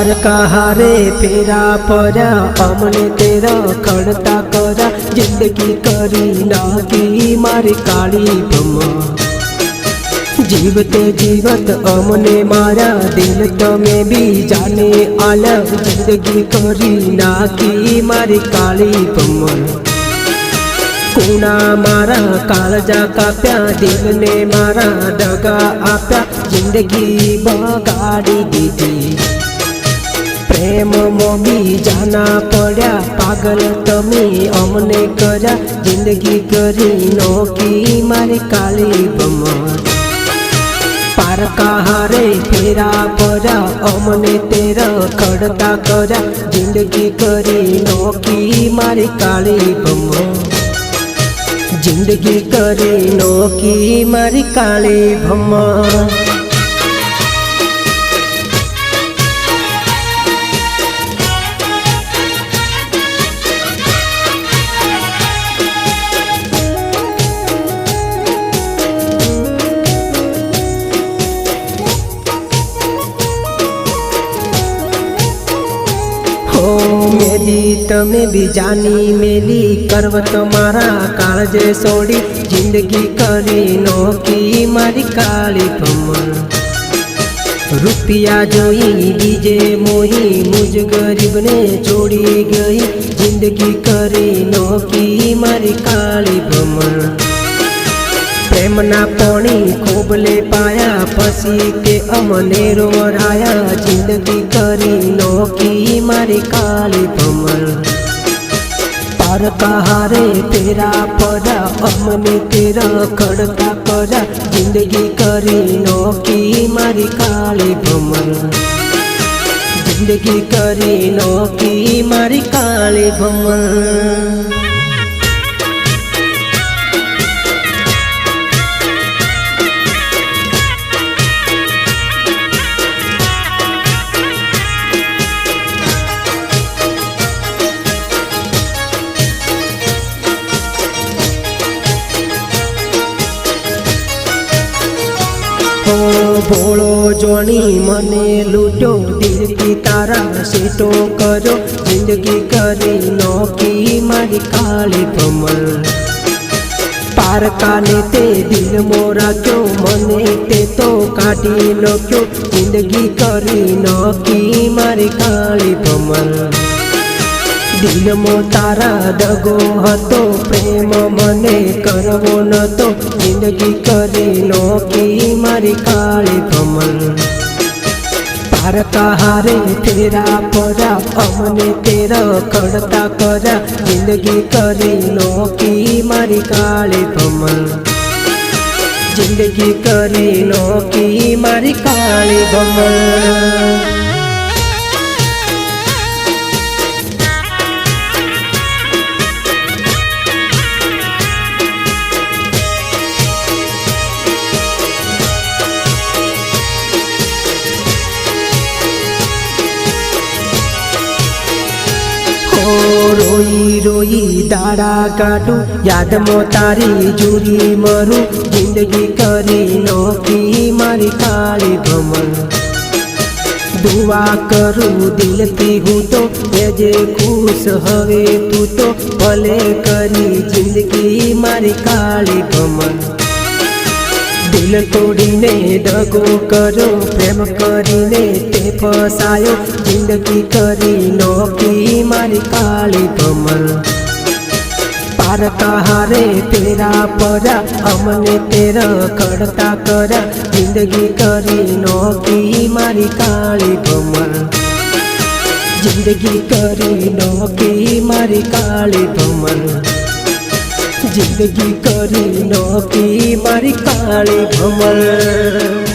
Parka हारे फेरा परा अमने तेरा खड़ता करा जिंदगी करी नागी मारी काली भमा जीवते जीवत अमने मारा दिल तमे भी जाने आला जिंदगी करी नागी मारी काली भमा कूना मारा कालजा काप्या दिल ने मारा दगा आप्या जिंदगी बगाड़ी दीदी प्रेम मोगी जाना पड़ा पागल तमे अमने करा जिंदगी करी नोकी मारी काली बमा पारका हारे फेरा पड़ा अमने तेरा खड़ता करा जिंदगी करी नोकी मारी काली बमा जिंदगी करी नोकी मारी काली भमा मेली तमे भी जानी मेली करवत मारा काळजे सोड़ी जिंदगी करी नोकी मारी काली भमा रुपया जोई बीजे मोही मुझ गरीब ने छोड़ी गई जिंदगी करी नोकी मारी काली भमा प्रेमना पानी खोबले पाया पसी के अमने रोराया जिंदगी करी नोकी मारी काली भमा पारका हारे फेरा पड़ा अमने तेरा खड़ता करा जिंदगी करी नोकी मारी काली भमा जिंदगी करी नोकी मारी काली भमा भोलो जोनी मने लूटो दिल की तारा सेटो करो जिंदगी करी नोकी मारी काली भमा पारका ने ते दिल मोरा क्यों मने ते तो काटी लो क्यों जिंदगी करी नोकी मारी काली भमा दिल मो तारा दगो हतो प्रेम मने करवो नतो जिंदगी करी नोकी मारी काली भमा पारका हारे फेरा पड़ा अमने तेरा खड़ता करा जिंदगी करी नोकी मारी काली भमा जिंदगी करी नोकी मारी काली भमा रोई रोई दाड़ा काटू याद मो तारी जूरी मरू जिंदगी करी नोकी मारी काली भमा दुआ करू दिल थी हूँ तो जे खुश हवे तू तो भले करी जिंदगी मारी काली भमा दिल तोड़ी ने दगो करो प्रेम करी ने ते फसायो जिंदगी करी नोकी मारी काली भमा पारका हारे फेरा पड़ा अमने तेरा खड़ता करा जिंदगी करी नोकी मारी काली भमा जिंदगी करी नोकी मारी काली भमा जिंदगी करी नोकी मारी काली भमा।